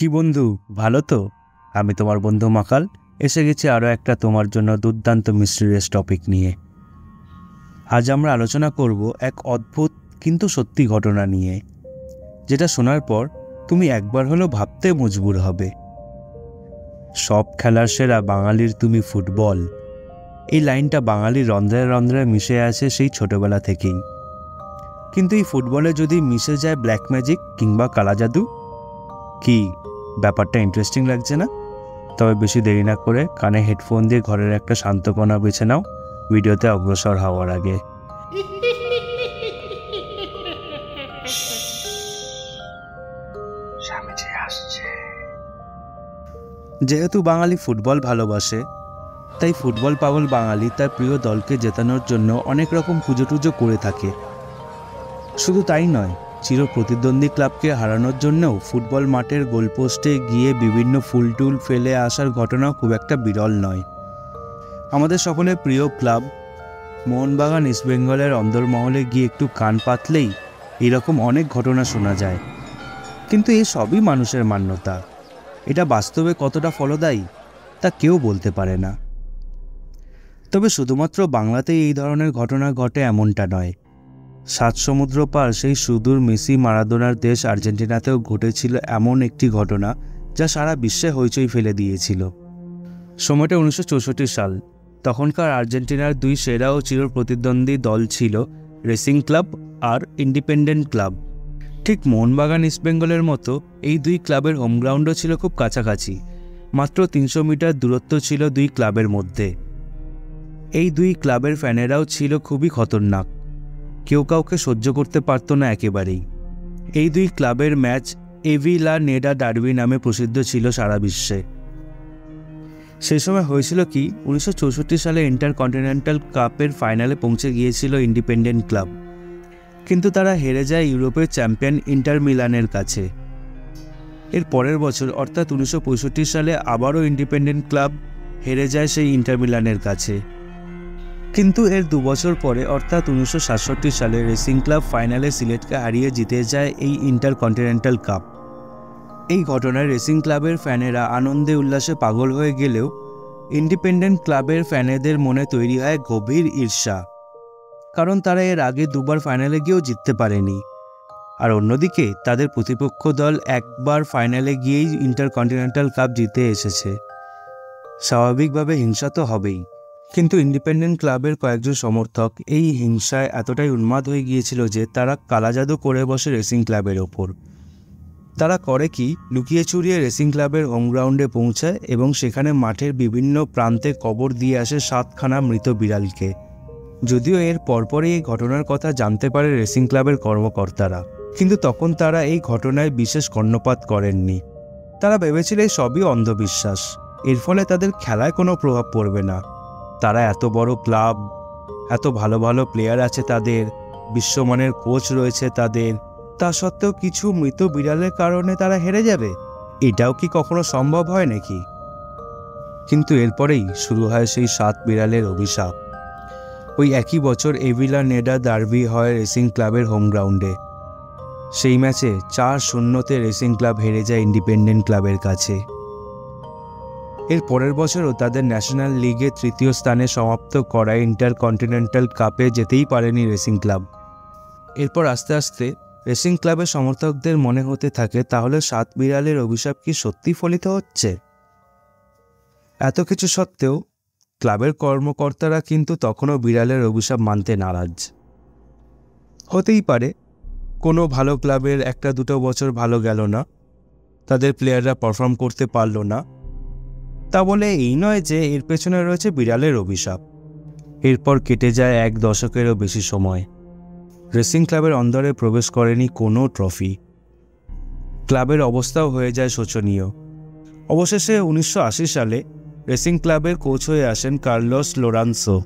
কি বন্ধু, ভালো তো? আমি তোমার বন্ধু মাকাল এসে গেছি আরও একটা তোমার জন্য দুর্দান্ত মিস্টেরিয়াস টপিক নিয়ে। আজ আমরা আলোচনা করব এক অদ্ভুত কিন্তু সত্যি ঘটনা নিয়ে, যেটা শোনার পর তুমি একবার হলেও ভাবতে মজবুর হবে। সব খেলার সেরা বাঙালির তুমি ফুটবল, এই লাইনটা বাঙালির রন্ধ্রে রন্ধ্রে মিশে আছে সেই ছোটবেলা থেকেই। কিন্তু এই ফুটবলে যদি মিশে যায় ব্ল্যাক ম্যাজিক কিংবা কালা জাদু, কি ব্যাপারটা ইন্টারেস্টিং লাগছে না? তবে বেশি দেরি না করে কানে হেডফোন দিয়ে ঘরের একটা শান্ত কোণা বেছে নাও ভিডিওতে অগ্রসর হওয়ার আগে। যেহেতু বাঙালি ফুটবল ভালোবাসে, তাই ফুটবল পাগল বাঙালি তার প্রিয় দলকে জেতানোর জন্য অনেক রকম পুজো টুজো করে থাকে। শুধু তাই নয়, চির প্রতিদ্বন্দ্বী ক্লাবকে হারানোর জন্যও ফুটবল মাঠের গোলপোস্টে গিয়ে বিভিন্ন ফুল টুল ফেলে আসার ঘটনাও খুব একটা বিরল নয়। আমাদের সকলের প্রিয় ক্লাব মোহনবাগান ইস্টবেঙ্গলের অন্দরমহলে গিয়ে একটু কান পাতলেই এরকম অনেক ঘটনা শোনা যায়। কিন্তু এই সবই মানুষের মান্যতা, এটা বাস্তবে কতটা ফলদায়ী তা কেউ বলতে পারে না। তবে শুধুমাত্র বাংলাতেই এই ধরনের ঘটনা ঘটে এমনটা নয়। 7 সমুদ্র পার সেই সুদূর মেসি মারাদোনার দেশ আর্জেন্টিনাতেও ঘটেছিল এমন একটি ঘটনা যা সারা বিশ্বে হইচই ফেলে দিয়েছিল। সময়টা 1964 সাল। তখনকার আর্জেন্টিনার দুই সেরা ও চির প্রতিদ্বন্দ্বী দল ছিল রেসিং ক্লাব আর ইন্ডিপেন্ডেন্ট ক্লাব। ঠিক মোহনবাগান ইস্টবেঙ্গলের মতো এই দুই ক্লাবের হোম গ্রাউন্ডও ছিল খুব কাছাকাছি, মাত্র 300 মিটার দূরত্ব ছিল দুই ক্লাবের মধ্যে। এই দুই ক্লাবের ফ্যানেরাও ছিল খুবই খতরনাক, কেউ কাউকে সহ্য করতে পারত না একেবারেই। এই দুই ক্লাবের ম্যাচ এভিলা নেডা ডার্বি নামে প্রসিদ্ধ ছিল সারা বিশ্বে। সেই সময় হয়েছিল কি, 1964 সালে ইন্টারকন্টিনেন্টাল কাপের ফাইনালে পৌঁছে গিয়েছিল ইন্ডিপেন্ডেন্ট ক্লাব, কিন্তু তারা হেরে যায় ইউরোপের চ্যাম্পিয়ন ইন্টার মিলানের কাছে। এর পরের বছর অর্থাৎ 1965 সালে আবারও ইন্ডিপেন্ডেন্ট ক্লাব হেরে যায় সেই ইন্টার মিলানের কাছে। কিন্তু এর 2 বছর পরে অর্থাৎ 1967 সালে রেসিং ক্লাব ফাইনালে সিলেটকে হারিয়ে জিতে যায় এই ইন্টারকন্টিনেন্টাল কাপ। এই ঘটনায় রেসিং ক্লাবের ফ্যানেরা আনন্দে উল্লাসে পাগল হয়ে গেলেও ইন্ডিপেন্ডেন্ট ক্লাবের ফ্যানেদের মনে তৈরি হয় গভীর ঈর্ষা, কারণ তারা এর আগে 2 বার ফাইনালে গিয়েও জিততে পারেনি। আর অন্যদিকে তাদের প্রতিপক্ষ দল একবার ফাইনালে গিয়েই ইন্টারকন্টিনেন্টাল কাপ জিতে এসেছে। স্বাভাবিকভাবে হিংসা তো হবেই, কিন্তু ইন্ডিপেন্ডেন্ট ক্লাবের কয়েকজন সমর্থক এই হিংসায় এতটাই উন্মাদ হয়ে গিয়েছিল যে তারা কালা জাদু করে বসে রেসিং ক্লাবের ওপর। তারা করে কি, লুকিয়ে চুরিয়ে রেসিং ক্লাবের হোম গ্রাউন্ডে পৌঁছায় এবং সেখানে মাঠের বিভিন্ন প্রান্তে কবর দিয়ে আসে 7খানা মৃত বিড়ালকে। যদিও এর পরপরই এই ঘটনার কথা জানতে পারে রেসিং ক্লাবের কর্মকর্তারা, কিন্তু তখন তারা এই ঘটনায় বিশেষ কর্ণপাত করেননি। তারা ভেবেছিল এই সবই অন্ধবিশ্বাস, এর ফলে তাদের খেলায় কোনো প্রভাব পড়বে না। তারা এত বড় ক্লাব, এত ভালো ভালো প্লেয়ার আছে তাদের, বিশ্বমানের কোচ রয়েছে তাদের, তা সত্ত্বেও কিছু মৃত বিড়ালের কারণে তারা হেরে যাবে, এটাও কি কখনো সম্ভব হয় নাকি? কিন্তু এরপরেই শুরু হয় সেই 7 বিড়ালের অভিশাপ। ওই একই বছর এভিলা নেডা ডার্বি হয় রেসিং ক্লাবের হোম গ্রাউন্ডে। সেই ম্যাচে 4-0 রেসিং ক্লাব হেরে যায় ইন্ডিপেন্ডেন্ট ক্লাবের কাছে। এর পরের বছরও তাদের ন্যাশনাল লিগে 3য় স্থানে সমাপ্ত করা ইন্টারকন্টিনেন্টাল কাপে যেতেই পারেনি রেসিং ক্লাব। এরপর আস্তে আস্তে রেসিং ক্লাবের সমর্থকদের মনে হতে থাকে, তাহলে 7 বিড়ালের অভিশাপ কি সত্যি ফলিত হচ্ছে? এত কিছু সত্ত্বেও ক্লাবের কর্মকর্তারা কিন্তু তখনও বিড়ালের অভিশাপ মানতে নারাজ। হতেই পারে কোনো ভালো ক্লাবের 1-2 বছর ভালো গেল না, তাদের প্লেয়াররা পারফর্ম করতে পারল না, তা বলে এই নয় যে এর পেছনে রয়েছে বিড়ালের অভিশাপ। এরপর কেটে যায় 1 দশকেরও বেশি সময়। রেসিং ক্লাবের অন্দরে প্রবেশ করেনি কোনো ট্রফি। ক্লাবের অবস্থাও হয়ে যায় শোচনীয়। অবশেষে 1980 সালে রেসিং ক্লাবের কোচ হয়ে আসেন কার্লোস লোরানসো।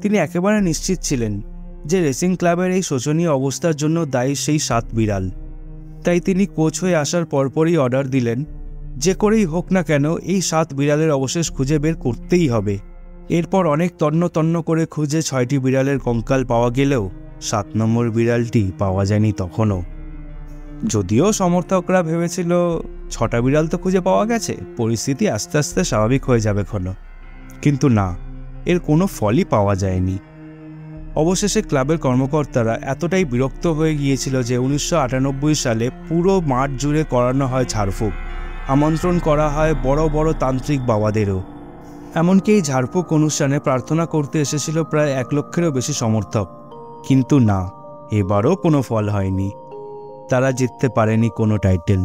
তিনি একেবারে নিশ্চিত ছিলেন যে রেসিং ক্লাবের এই শোচনীয় অবস্থার জন্য দায়ী সেই 7 বিড়াল। তাই তিনি কোচ হয়ে আসার পরপরই অর্ডার দিলেন, যে করেই হোক না কেন এই 7 বিড়ালের অবশেষ খুঁজে বের করতেই হবে। এরপর অনেক তন্ন করে খুঁজে 6টি বিড়ালের কঙ্কাল পাওয়া গেলেও 7 নম্বর বিড়ালটি পাওয়া যায়নি তখনও। যদিও সমর্থকরা ভেবেছিল 6টা বিড়াল তো খুঁজে পাওয়া গেছে, পরিস্থিতি আস্তে আস্তে স্বাভাবিক হয়ে যাবে ক্ষণ, কিন্তু না, এর কোনো ফলই পাওয়া যায়নি। অবশেষে ক্লাবের কর্মকর্তারা এতটাই বিরক্ত হয়ে গিয়েছিল যে 1998 সালে পুরো মাঠ জুড়ে করানো হয় ঝাড়ফুঁক, আমন্ত্রণ করা হয় বড় বড় তান্ত্রিক বাবাদেরও। এমনকি এই ঝাড়ফুঁক অনুষ্ঠানে প্রার্থনা করতে এসেছিল প্রায় 1 লক্ষেরও বেশি সমর্থক, কিন্তু না, এবারও কোনো ফল হয়নি। তারা জিততে পারেনি কোনো টাইটেল।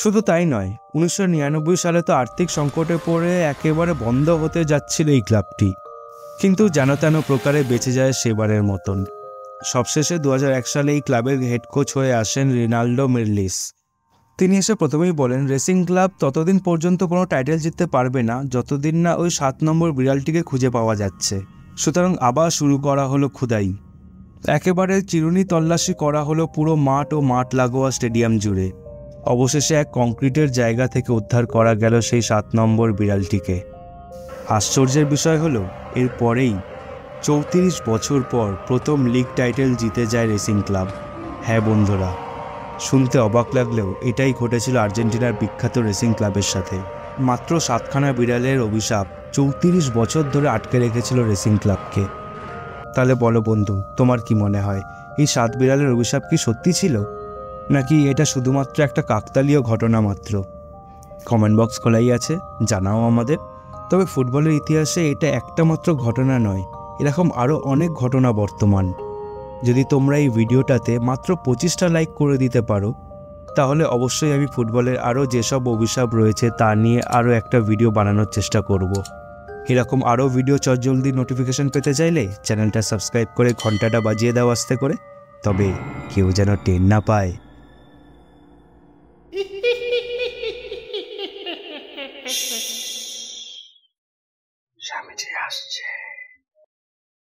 শুধু তাই নয়, 1999 সালে তো আর্থিক সংকটে পড়ে একেবারে বন্ধ হতে যাচ্ছিল এই ক্লাবটি, কিন্তু যেন তেন প্রকারে বেঁচে যায় সেবারের মতন। সবশেষে 2001 সালে এই ক্লাবের হেড কোচ হয়ে আসেন রিনাল্ডো মিরলিস। তিনি এসে প্রথমেই বলেন রেসিং ক্লাব ততদিন পর্যন্ত কোনো টাইটেল জিততে পারবে না যতদিন না ওই 7 নম্বর বিড়ালটিকে খুঁজে পাওয়া যাচ্ছে। সুতরাং আবার শুরু করা হলো খুদাই। একেবারে চিরুনি তল্লাশি করা হলো পুরো মাঠ ও মাঠ লাগোয়া স্টেডিয়াম জুড়ে। অবশেষে এক কংক্রিটের জায়গা থেকে উদ্ধার করা গেল সেই 7 নম্বর বিড়ালটিকে। আশ্চর্যের বিষয় হলো এরপরেই 34 বছর পর প্রথম লিগ টাইটেল জিতে যায় রেসিং ক্লাব। হ্যাঁ বন্ধুরা, শুনতে অবাক লাগলেও এটাই ঘটেছিল আর্জেন্টিনার বিখ্যাত রেসিং ক্লাবের সাথে। মাত্র 7খানা বিড়ালের অভিশাপ 34 বছর ধরে আটকে রেখেছিল রেসিং ক্লাবকে। তাহলে বলো বন্ধু, তোমার কি মনে হয় এই 7 বিড়ালের অভিশাপ কি সত্যি ছিল, নাকি এটা শুধুমাত্র একটা কাকতালীয় ঘটনা মাত্র? কমেন্ট বক্স খোলাই আছে, জানাও আমাদের। তবে ফুটবলের ইতিহাসে এটা একটা মাত্র ঘটনা নয়, এরকম আরও অনেক ঘটনা বর্তমান। যদি তোমরা এই ভিডিওটাতে মাত্র 25টা লাইক করে দিতে পারো, তাহলে অবশ্যই আমি ফুটবলের আরও যেসব অভিশাপ রয়েছে তা নিয়ে আরও একটা ভিডিও বানানোর চেষ্টা করব। এরকম আরও ভিডিও চটজলদি নোটিফিকেশন পেতে চাইলে চ্যানেলটা সাবস্ক্রাইব করে ঘন্টাটা বাজিয়ে দাও আস্তে করে, তবে কেউ যেন টের না পায়। স্বামীজি আসছে।